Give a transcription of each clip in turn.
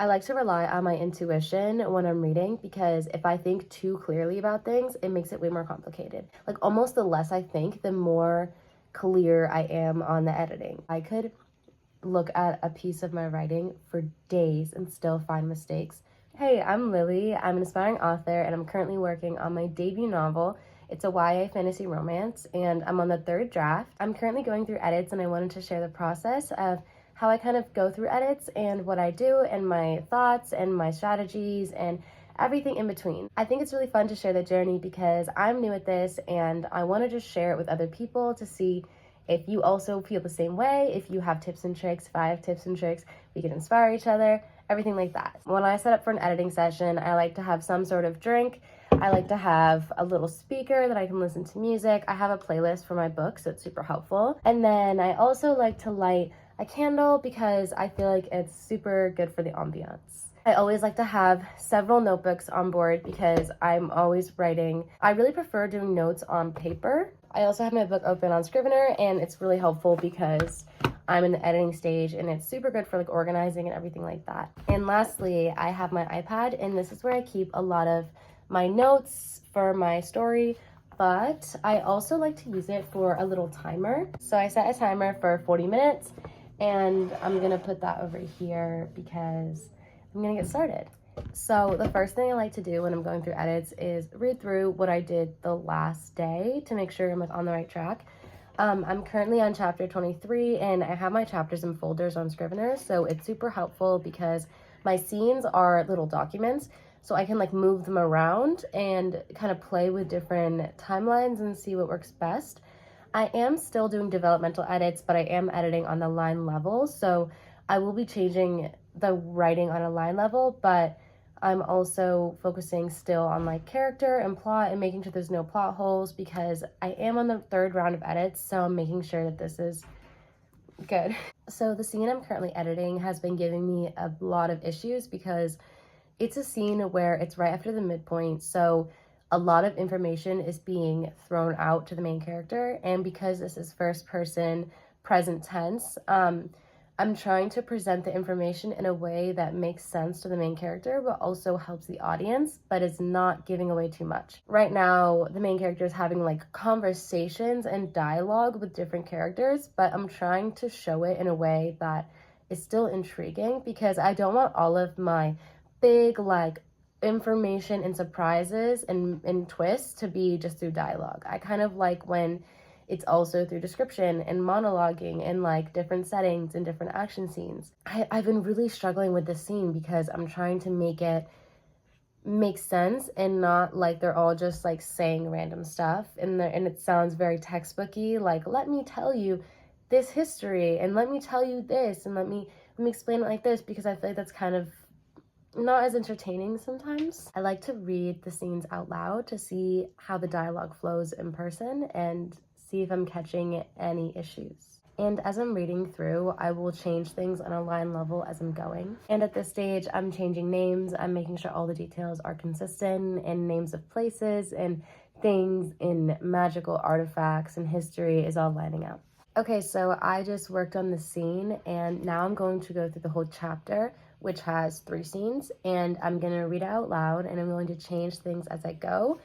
I like to rely on my intuition when I'm reading because if I think too clearly about things, it makes it way more complicated. Like almost the less I think, the more clear I am on the editing. I could look at a piece of my writing for days and still find mistakes. Hey, I'm Lily. I'm an aspiring author and I'm currently working on my debut novel. It's a YA fantasy romance and I'm on the third draft. I'm currently going through edits and I wanted to share the process of how I kind of go through edits and what I do and my thoughts and my strategies and everything in between. I think it's really fun to share the journey because I'm new at this and I want to just share it with other people to see if you also feel the same way, if you have tips and tricks, if I have tips and tricks, we can inspire each other, everything like that. When I set up for an editing session, I like to have some sort of drink. I like to have a little speaker that I can listen to music. I have a playlist for my books, so it's super helpful. And then I also like to light a candle because I feel like it's super good for the ambiance. I always like to have several notebooks on board because I'm always writing. I really prefer doing notes on paper. I also have my book open on Scrivener and it's really helpful because I'm in the editing stage and it's super good for like organizing and everything like that. And lastly, I have my iPad and this is where I keep a lot of my notes for my story, but I also like to use it for a little timer. So I set a timer for 40 minutes and I'm gonna put that over here because I'm gonna get started. So the first thing I like to do when I'm going through edits is read through what I did the last day to make sure I'm like on the right track. I'm currently on chapter 23 and I have my chapters in folders on Scrivener, so it's super helpful because my scenes are little documents, so I can like move them around and kind of play with different timelines and see what works best. I am still doing developmental edits, but I am editing on the line level, so I will be changing the writing on a line level, but I'm also focusing still on like character and plot and making sure there's no plot holes because I am on the third round of edits, so I'm making sure that this is good. So the scene I'm currently editing has been giving me a lot of issues because it's a scene where it's right after the midpoint, so a lot of information is being thrown out to the main character, and because this is first person present tense, I'm trying to present the information in a way that makes sense to the main character but also helps the audience but is not giving away too much. Right now the main character is having like conversations and dialogue with different characters, but I'm trying to show it in a way that is still intriguing because I don't want all of my big like information and surprises and twists to be just through dialogue. I kind of like when it's also through description and monologuing and like different settings and different action scenes. I've been really struggling with this scene because I'm trying to make it make sense and not like they're all just like saying random stuff and it sounds very textbooky, like let me tell you this history and let me tell you this and let me explain it like this, because I feel like that's kind of not as entertaining sometimes. I like to read the scenes out loud to see how the dialogue flows in person and see if I'm catching any issues. And as I'm reading through, I will change things on a line level as I'm going. And at this stage, I'm changing names. I'm making sure all the details are consistent and names of places and things in magical artifacts and history is all lining up. Okay, so I just worked on the scene and now I'm going to go through the whole chapter, which has 3 scenes, and I'm gonna read it out loud and I'm going to change things as I go.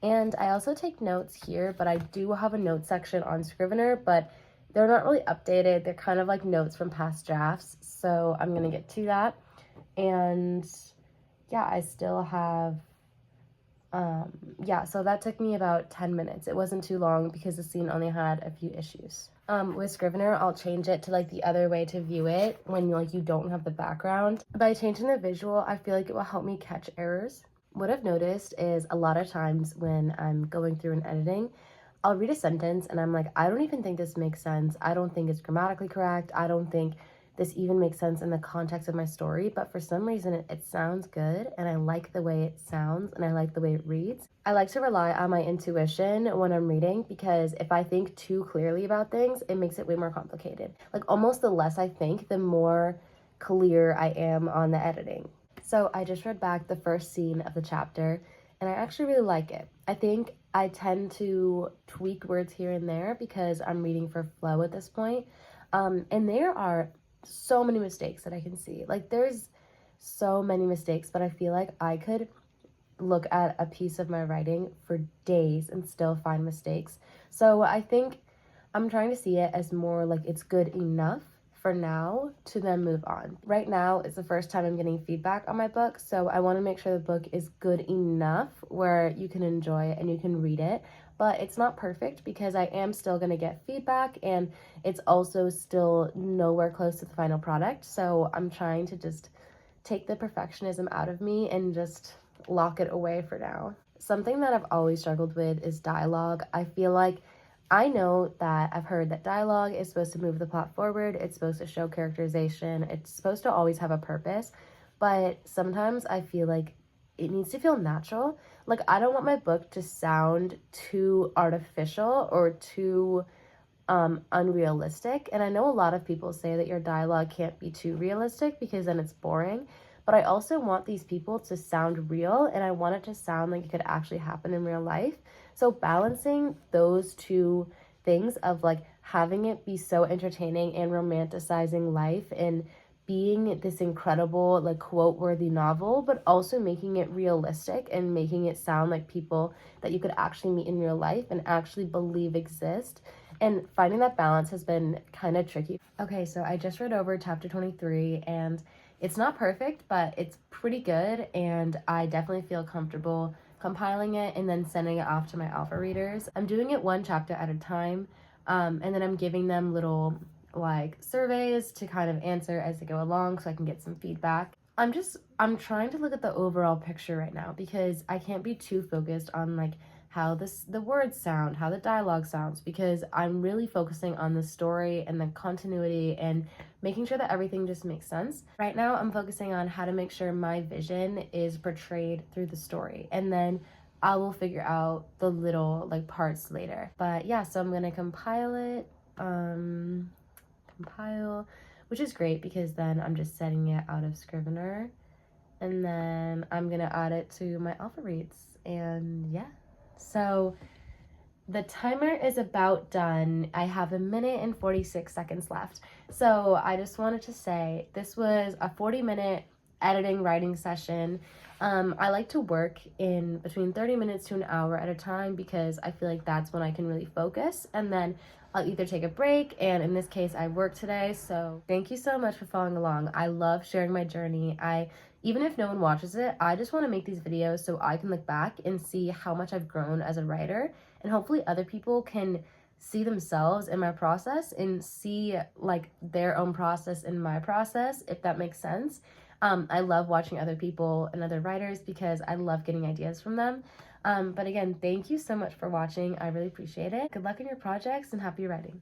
And I also take notes here, but I do have a note section on Scrivener, but they're not really updated. They're kind of like notes from past drafts, so I'm gonna get to that. And yeah, I still have so that took me about 10 minutes. It wasn't too long because the scene only had a few issues. With Scrivener, I'll change it to like the other way to view it when like you don't have the background. By changing the visual, I feel like it will help me catch errors. What I've noticed is a lot of times when I'm going through and editing, I'll read a sentence and I'm like, I don't even think this makes sense. I don't think it's grammatically correct. I don't think this even makes sense in the context of my story, but for some reason it sounds good and I like the way it sounds and I like the way it reads. I like to rely on my intuition when I'm reading because if I think too clearly about things, it makes it way more complicated. Like almost the less I think, the more clear I am on the editing. So I just read back the first scene of the chapter and I actually really like it. I think I tend to tweak words here and there because I'm reading for flow at this point. And there are so many mistakes that I can see. Like there's so many mistakes, but I feel like I could look at a piece of my writing for days and still find mistakes. So I think I'm trying to see it as more like it's good enough for now to then move on. Right now is the first time I'm getting feedback on my book, so I want to make sure the book is good enough where you can enjoy it and you can read it. But it's not perfect because I am still going to get feedback, and it's also still nowhere close to the final product. So I'm trying to just take the perfectionism out of me and just lock it away for now. Something that I've always struggled with is dialogue. I feel like I know that I've heard that dialogue is supposed to move the plot forward, it's supposed to show characterization, it's supposed to always have a purpose, but sometimes I feel like it needs to feel natural. Like, I don't want my book to sound too artificial or too unrealistic. And I know a lot of people say that your dialogue can't be too realistic because then it's boring. But I also want these people to sound real, and I want it to sound like it could actually happen in real life. So balancing those two things of like having it be so entertaining and romanticizing life and being this incredible like quote worthy novel, but also making it realistic and making it sound like people that you could actually meet in real life and actually believe exist. And finding that balance has been kind of tricky. Okay, so I just read over chapter 23, and it's not perfect, but it's pretty good, and I definitely feel comfortable compiling it and then sending it off to my alpha readers. I'm doing it one chapter at a time, and then I'm giving them little like surveys to kind of answer as they go along so I can get some feedback. I'm trying to look at the overall picture right now because I can't be too focused on like how the words sound, how the dialogue sounds, because I'm really focusing on the story and the continuity and making sure that everything just makes sense. Right now, I'm focusing on how to make sure my vision is portrayed through the story, and then I will figure out the little like parts later. But yeah, so I'm gonna compile it, compile, which is great because then I'm just setting it out of Scrivener, and then I'm gonna add it to my alpha reads, and yeah. So the timer is about done. I have 1 minute and 46 seconds left. So I just wanted to say this was a 40-minute editing writing session. I like to work in between 30 minutes to an hour at a time because I feel like that's when I can really focus, and then I'll either take a break, and in this case I work today. So thank you so much for following along. I love sharing my journey. Even if no one watches it, I just want to make these videos so I can look back and see how much I've grown as a writer, and hopefully other people can see themselves in my process and see like their own process in my process, if that makes sense. I love watching other people and other writers because I love getting ideas from them. But again, thank you so much for watching. I really appreciate it. Good luck in your projects and happy writing.